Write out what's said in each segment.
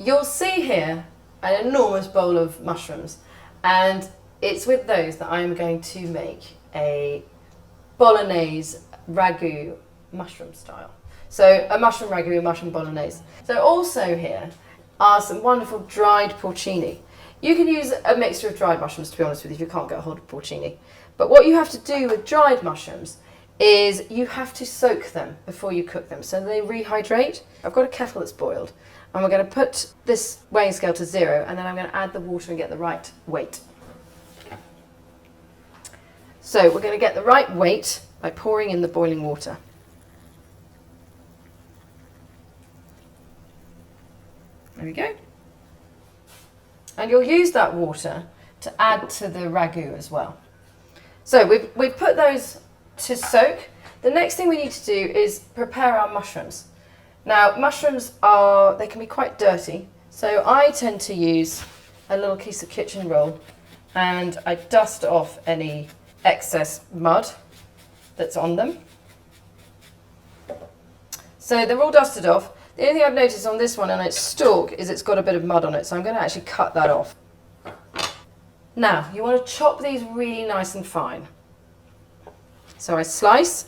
You'll see here an enormous bowl of mushrooms, and it's with those that I'm going to make a Bolognese ragu mushroom style. So a mushroom ragu, a mushroom bolognese. So also here are some wonderful dried porcini. You can use a mixture of dried mushrooms, to be honest with you, if you can't get a hold of porcini. But what you have to do with dried mushrooms is you have to soak them before you cook them, so they rehydrate. I've got a kettle that's boiled, and we're going to put this weighing scale to 0, and then I'm going to add the water and get the right weight. So we're going to get the right weight by pouring in the boiling water. There we go. And you'll use that water to add to the ragu as well. So we've put those to soak. The next thing we need to do is prepare our mushrooms. Now, mushrooms they can be quite dirty, so I tend to use a little piece of kitchen roll and I dust off any excess mud that's on them. So they're all dusted off. The only thing I've noticed on this one and its stalk is it's got a bit of mud on it, so I'm going to actually cut that off. Now, you want to chop these really nice and fine. So I slice.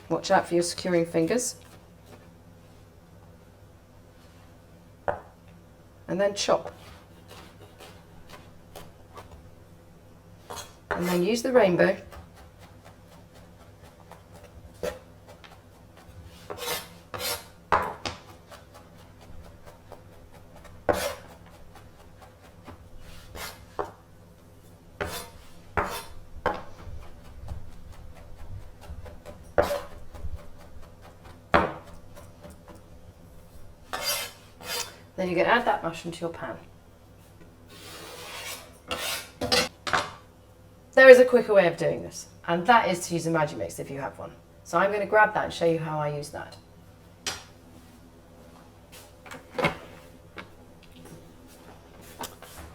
Watch out for your securing fingers. And then chop. And then use the rainbow. Then you're going to add that mushroom to your pan. There is a quicker way of doing this, and that is to use a Magimix if you have one. So I'm going to grab that and show you how I use that.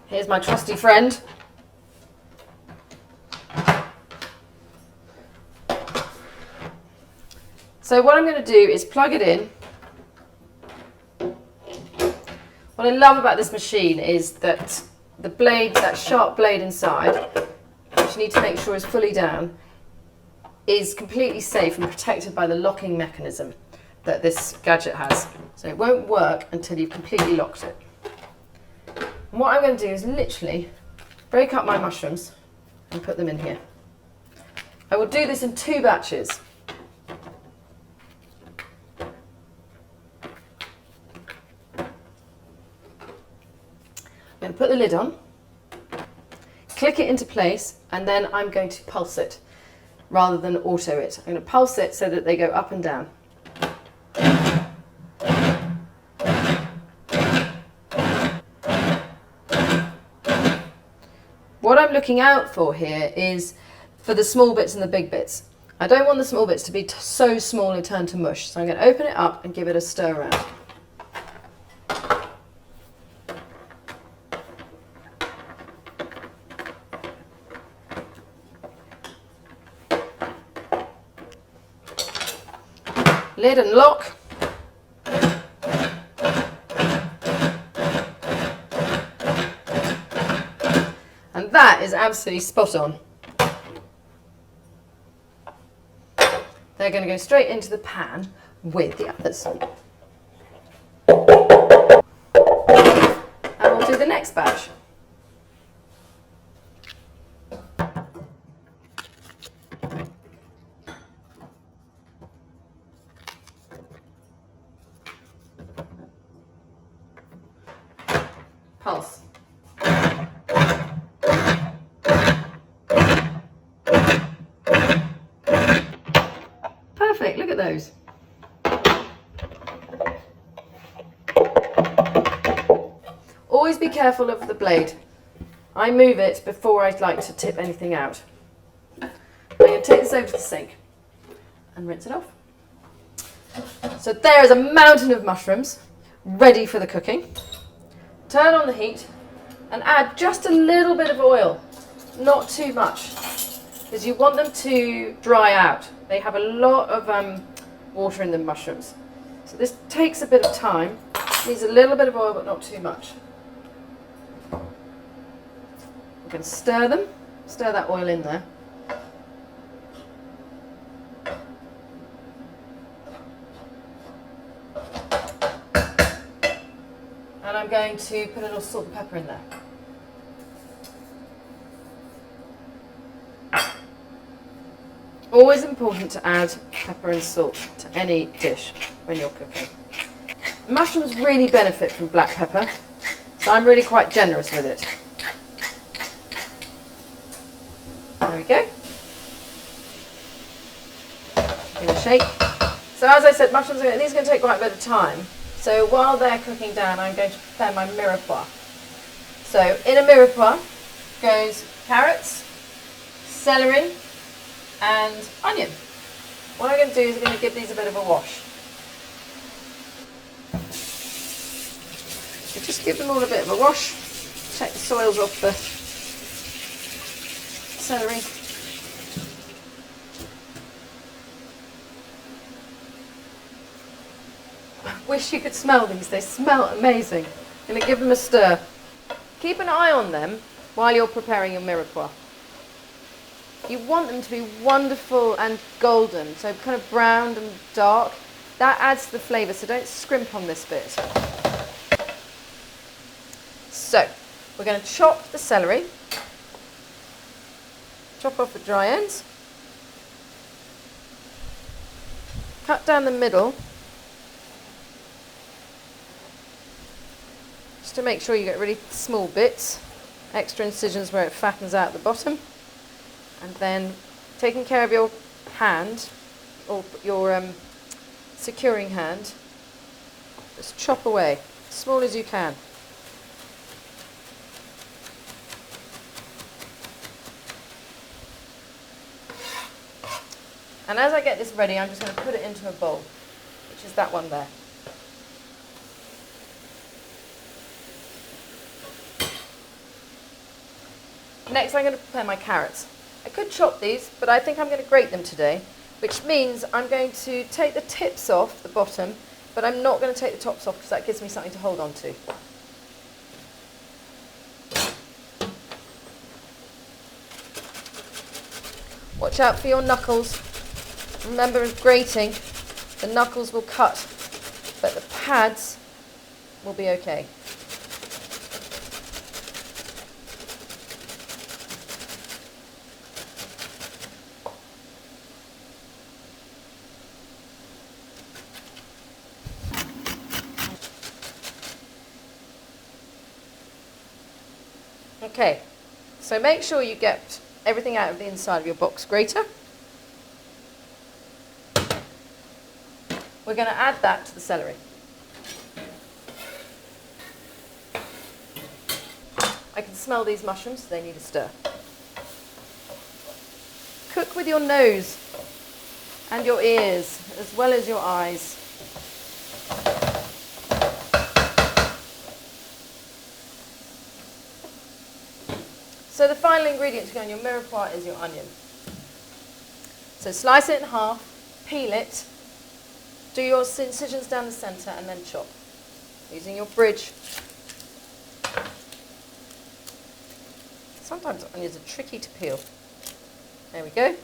Here's my trusty friend. So what I'm going to do is plug it in. What I love about this machine is that the blade, that sharp blade inside, which you need to make sure is fully down, is completely safe and protected by the locking mechanism that this gadget has. So it won't work until you've completely locked it. And what I'm going to do is literally break up my mushrooms and put them in here. I will do this in 2 batches. I'm going to put the lid on, click it into place, and then I'm going to pulse it rather than auto it. I'm going to pulse it so that they go up and down. What I'm looking out for here is for the small bits and the big bits. I don't want the small bits to be so small and turn to mush, so I'm going to open it up and give it a stir around. Lid and lock. And that is absolutely spot on. They're going to go straight into the pan with the others. And we'll do the next batch. Pulse. Perfect, look at those. Always be careful of the blade. I move it before I'd like to tip anything out. I'm going to take this over to the sink and rinse it off. So there is a mountain of mushrooms ready for the cooking. Turn on the heat and add just a little bit of oil, not too much, because you want them to dry out. They have a lot of water in the mushrooms. So this takes a bit of time. Needs a little bit of oil, but not too much. We're going to stir them. Stir that oil in there. And I'm going to put a little salt and pepper in there. Always important to add pepper and salt to any dish when you're cooking. Mushrooms really benefit from black pepper, so I'm really quite generous with it. There we go. Give it a shake. So as I said, mushrooms, these are going to take quite a bit of time. So while they're cooking down, I'm going to prepare my mirepoix. So in a mirepoix goes carrots, celery, and onion. What I'm going to do is I'm going to give these a bit of a wash. So just give them all a bit of a wash. Take the soils off the celery. I wish you could smell these. They smell amazing. I'm going to give them a stir. Keep an eye on them while you're preparing your mirepoix. You want them to be wonderful and golden, so kind of brown and dark. That adds to the flavour, so don't scrimp on this bit. So, we're going to chop the celery. Chop off the dry ends. Cut down the middle. Just to make sure you get really small bits. Extra incisions where it fattens out the bottom. And then, taking care of your hand, or your securing hand, just chop away, as small as you can. And as I get this ready, I'm just going to put it into a bowl, which is that one there. Next, I'm going to prepare my carrots. I could chop these, but I think I'm going to grate them today, which means I'm going to take the tips off the bottom, but I'm not going to take the tops off because that gives me something to hold on to. Watch out for your knuckles. Remember, with grating, the knuckles will cut, but the pads will be okay. Okay, so make sure you get everything out of the inside of your box grater. We're going to add that to the celery. I can smell these mushrooms, so they need a stir. Cook with your nose and your ears, as well as your eyes. So the final ingredient to go in your mirepoix is your onion. So slice it in half, peel it, do your incisions down the centre and then chop, using your bridge. Sometimes onions are tricky to peel. There we go.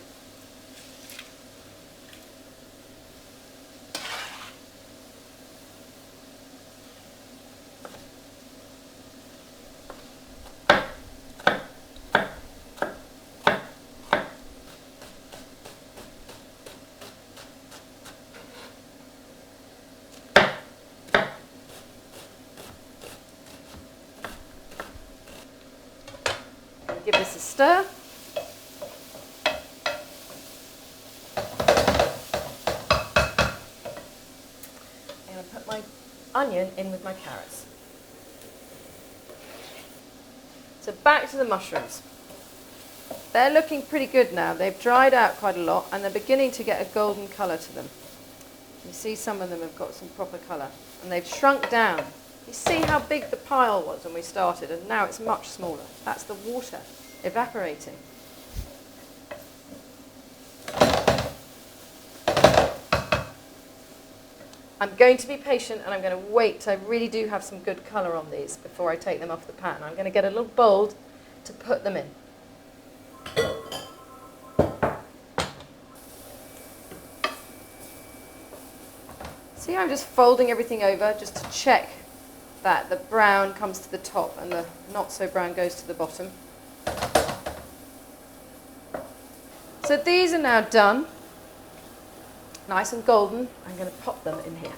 Give this a stir. I'm going to put my onion in with my carrots. So back to the mushrooms. They're looking pretty good now. They've dried out quite a lot and they're beginning to get a golden colour to them. You see some of them have got some proper colour and they've shrunk down. You see how big the pile was when we started, and now it's much smaller. That's the water evaporating. I'm going to be patient and I'm going to wait till I really do have some good colour on these before I take them off the pan. I'm going to get a little bowl to put them in. See, I'm just folding everything over just to check that the brown comes to the top and the not so brown goes to the bottom. So these are now done. Nice and golden. I'm going to pop them in here.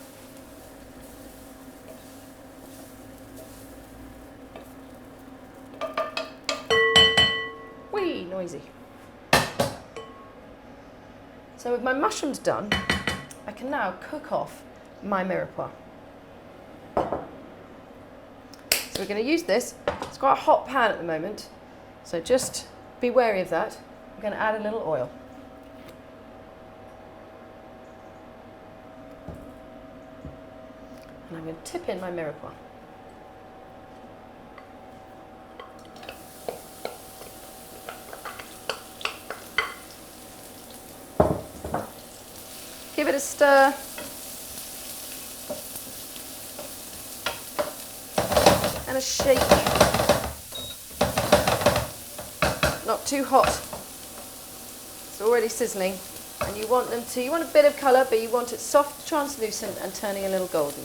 Whee, noisy. So with my mushrooms done, I can now cook off my mirepoix. So we're going to use this. It's quite a hot pan at the moment, so just be wary of that. I'm going to add a little oil. And I'm going to tip in my mirepoix. Give it a stir. And a shake. Not too hot. It's already sizzling. And you want them to, you want a bit of colour, but you want it soft, translucent and turning a little golden.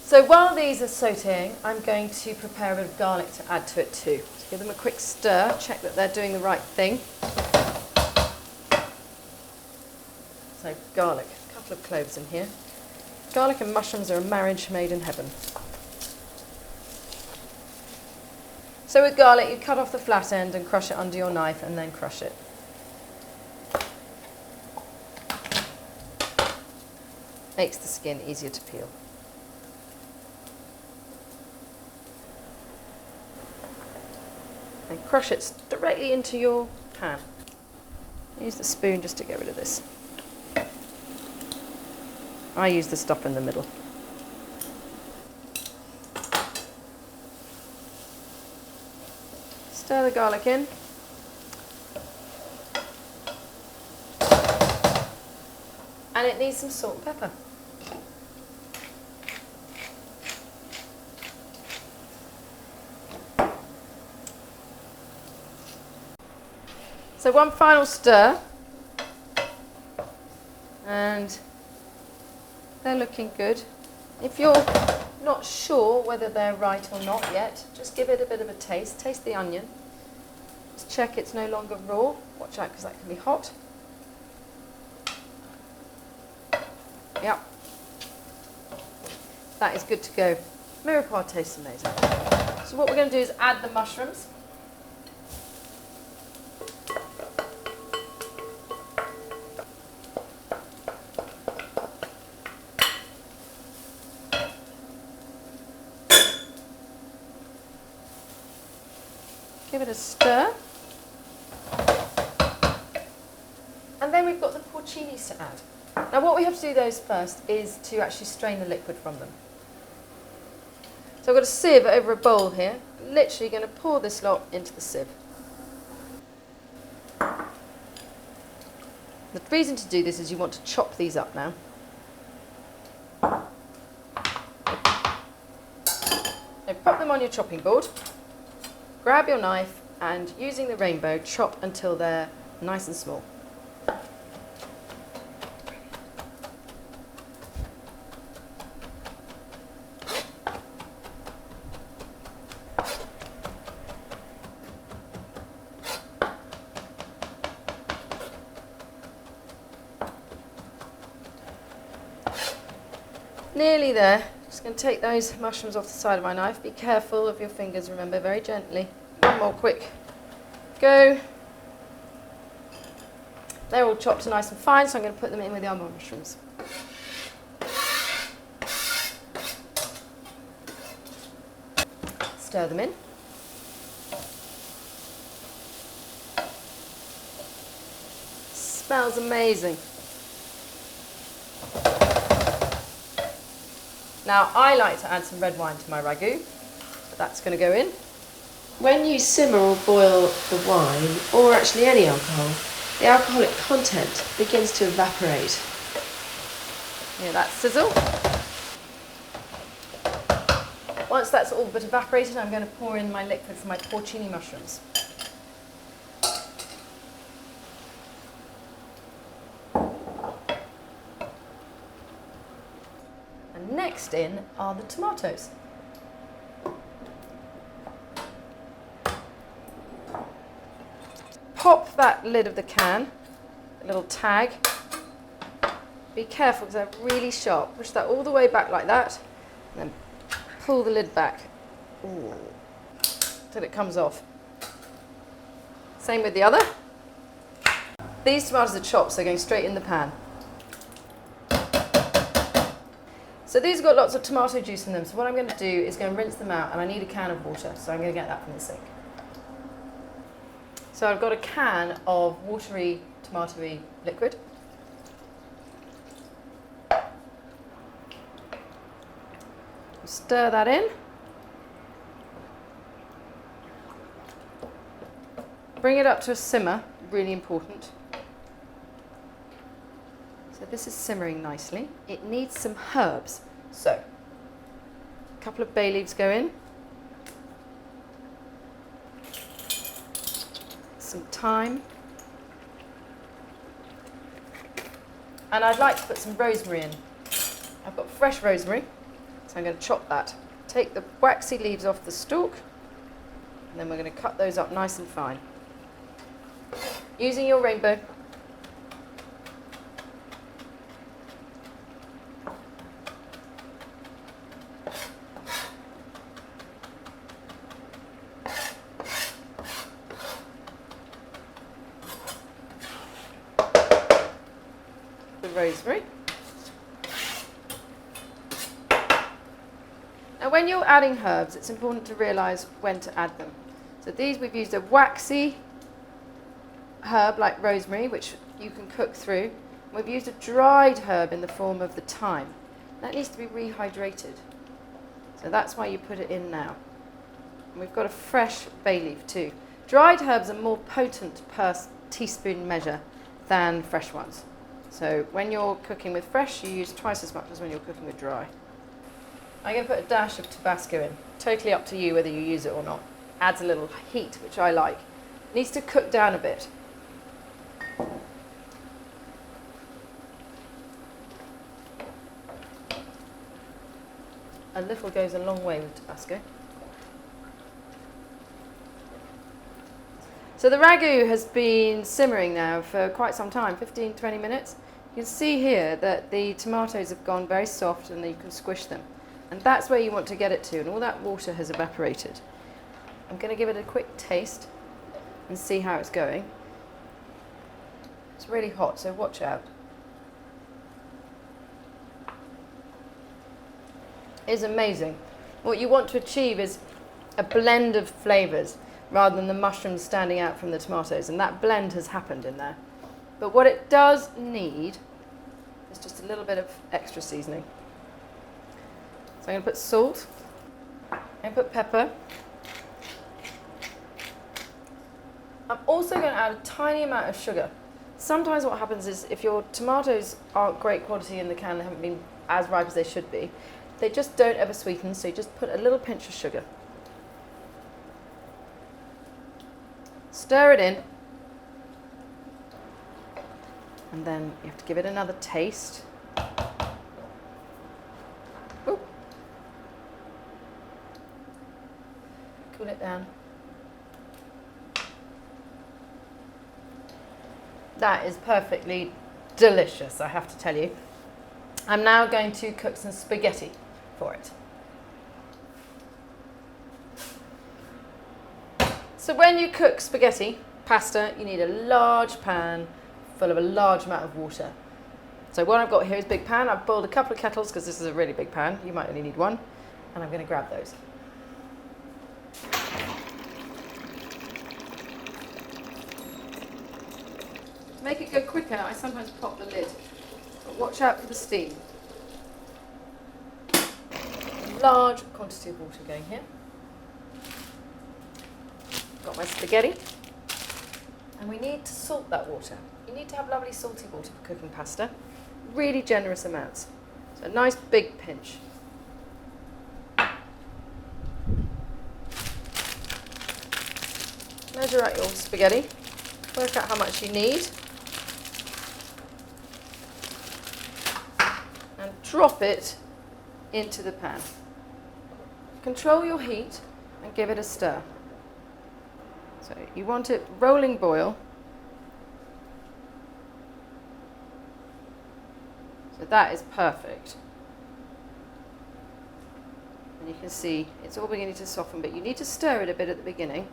So while these are sautéing, I'm going to prepare a bit of garlic to add to it too. So give them a quick stir, check that they're doing the right thing. So garlic, a couple of cloves in here. Garlic and mushrooms are a marriage made in heaven. So with garlic, you cut off the flat end and crush it under your knife and then crush it. Makes the skin easier to peel. And crush it directly into your pan. Use the spoon just to get rid of this. I use the stuff in the middle. Stir the garlic in. And it needs some salt and pepper. So one final stir. And they're looking good. If you're not sure whether they're right or not yet, just give it a bit of a taste. Taste the onion. Just check it's no longer raw. Watch out because that can be hot. Yep. That is good to go. Mirepoix tastes amazing. So what we're going to do is add the mushrooms. Give it a stir. And then we've got the porcinis to add. Now what we have to do those first is to actually strain the liquid from them. So I've got a sieve over a bowl here. Literally going to pour this lot into the sieve. The reason to do this is you want to chop these up now. So pop them on your chopping board. Grab your knife and using the rainbow, chop until they're nice and small. Nearly there. Just going to take those mushrooms off the side of my knife. Be careful of your fingers, remember, very gently. One more quick go. They're all chopped nice and fine, so I'm going to put them in with the other mushrooms. Stir them in. Smells amazing. Now I like to add some red wine to my ragu, but that's going to go in. When you simmer or boil the wine, or actually any alcohol, the alcoholic content begins to evaporate. Hear that sizzle? Once that's all but evaporated, I'm going to pour in my liquid for my porcini mushrooms. And next in are the tomatoes. Pop that lid of the can, a little tag. Be careful because they're really sharp. Push that all the way back like that, and then pull the lid back till it comes off. Same with the other. These tomatoes are chopped, so they're going straight in the pan. So these have got lots of tomato juice in them, so what I'm going to do is go and rinse them out, and I need a can of water, so I'm going to get that from the sink. So I've got a can of watery, tomatoey liquid. Stir that in. Bring it up to a simmer, really important. So this is simmering nicely. It needs some herbs. So, a couple of bay leaves go in. Some thyme. And I'd like to put some rosemary in. I've got fresh rosemary, so I'm going to chop that. Take the waxy leaves off the stalk, and then we're going to cut those up nice and fine. Using your rainbow. The rosemary. Now when you're adding herbs, it's important to realise when to add them. So these, we've used a waxy herb like rosemary, which you can cook through. We've used a dried herb in the form of the thyme. That needs to be rehydrated. So that's why you put it in now. And we've got a fresh bay leaf too. Dried herbs are more potent per teaspoon measure than fresh ones. So when you're cooking with fresh, you use twice as much as when you're cooking with dry. I'm going to put a dash of Tabasco in. Totally up to you whether you use it or not. Adds a little heat, which I like. Needs to cook down a bit. A little goes a long way with Tabasco. So the ragu has been simmering now for quite some time, 15-20 minutes. You can see here that the tomatoes have gone very soft and you can squish them. And that's where you want to get it to, and all that water has evaporated. I'm going to give it a quick taste and see how it's going. It's really hot, so watch out. It's amazing. What you want to achieve is a blend of flavours rather than the mushrooms standing out from the tomatoes, and that blend has happened in there. But what it does need is just a little bit of extra seasoning. So I'm going to put salt, I'm going to put pepper. I'm also going to add a tiny amount of sugar. Sometimes what happens is if your tomatoes aren't great quality in the can, they haven't been as ripe as they should be, they just don't ever sweeten, so you just put a little pinch of sugar. Stir it in, and then you have to give it another taste. Ooh. Cool it down. That is perfectly delicious, I have to tell you. I'm now going to cook some spaghetti for it. So when you cook spaghetti, pasta, you need a large pan full of a large amount of water. So what I've got here is a big pan. I've boiled a couple of kettles because this is a really big pan. You might only need one. And I'm going to grab those. To make it go quicker, I sometimes pop the lid. But watch out for the steam. A large quantity of water going here. Got my spaghetti. And we need to salt that water. You need to have lovely salty water for cooking pasta. Really generous amounts. So a nice big pinch. Measure out your spaghetti. Work out how much you need. And drop it into the pan. Control your heat and give it a stir. So you want it rolling boil. So that is perfect. And you can see it's all beginning to soften, but you need to stir it a bit at the beginning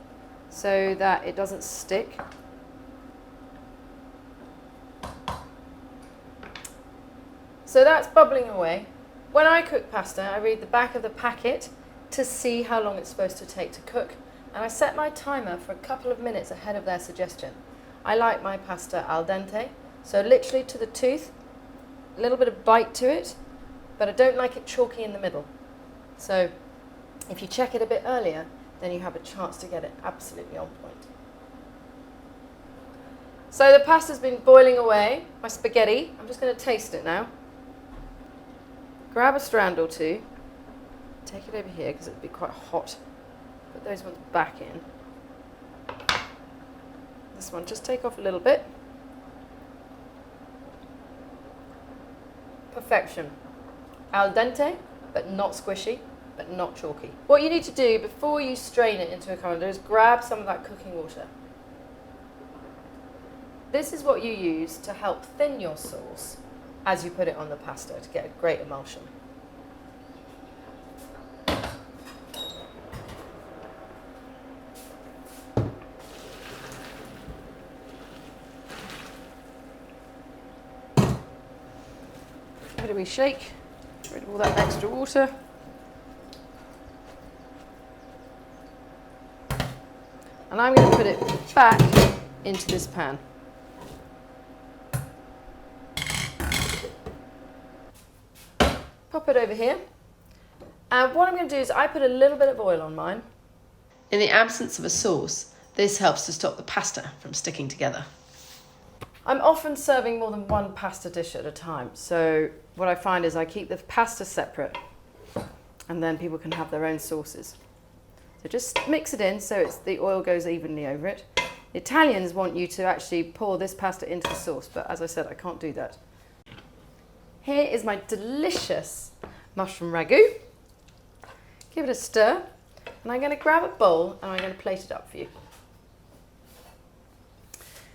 so that it doesn't stick. So that's bubbling away. When I cook pasta, I read the back of the packet to see how long it's supposed to take to cook. And I set my timer for a couple of minutes ahead of their suggestion. I like my pasta al dente, so literally to the tooth, a little bit of bite to it, but I don't like it chalky in the middle. So if you check it a bit earlier, then you have a chance to get it absolutely on point. So the pasta's been boiling away, my spaghetti. I'm just going to taste it now. Grab a strand or two, take it over here because it'll be quite hot. Put those ones back in. This one, just take off a little bit. Perfection. Al dente, but not squishy, but not chalky. What you need to do before you strain it into a colander is grab some of that cooking water. This is what you use to help thin your sauce as you put it on the pasta to get a great emulsion. Give it a wee shake, get rid of all that extra water. And I'm going to put it back into this pan. Pop it over here. And what I'm going to do is I put a little bit of oil on mine. In the absence of a sauce, this helps to stop the pasta from sticking together. I'm often serving more than one pasta dish at a time, so what I find is I keep the pasta separate and then people can have their own sauces. So just mix it in so the oil goes evenly over it. The Italians want you to actually pour this pasta into the sauce, but as I said, I can't do that. Here is my delicious mushroom ragu. Give it a stir, and I'm going to grab a bowl and I'm going to plate it up for you.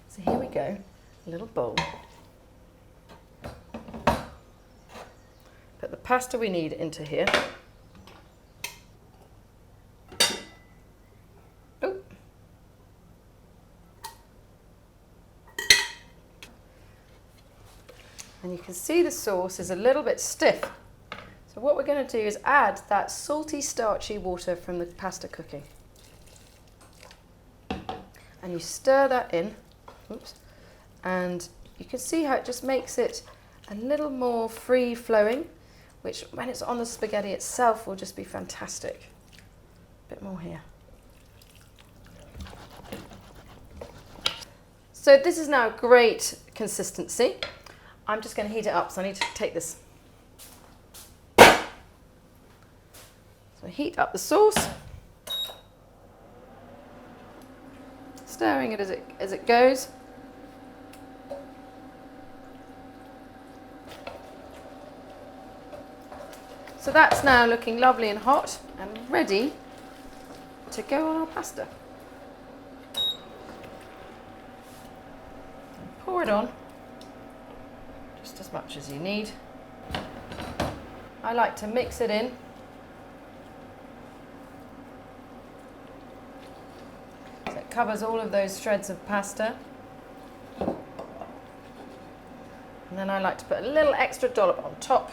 So here we go, a little bowl. Put the pasta we need into here. And you can see the sauce is a little bit stiff. So what we're going to do is add that salty, starchy water from the pasta cooking. And you stir that in. Oops. And you can see how it just makes it a little more free-flowing, which when it's on the spaghetti itself will just be fantastic. A bit more here. So this is now great consistency. I'm just going to heat it up, so I need to take this. So heat up the sauce, stirring it as it goes. So that's now looking lovely and hot and ready to go on our pasta. Pour it on. Just as much as you need. I like to mix it in. So it covers all of those shreds of pasta. And then I like to put a little extra dollop on top.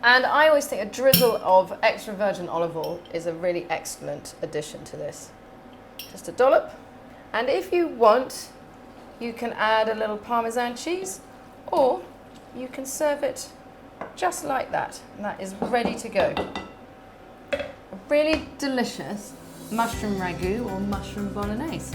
And I always think a drizzle of extra virgin olive oil is a really excellent addition to this. Just a dollop. And if you want, you can add a little Parmesan cheese, or you can serve it just like that, and that is ready to go. A really delicious mushroom ragu or mushroom bolognese.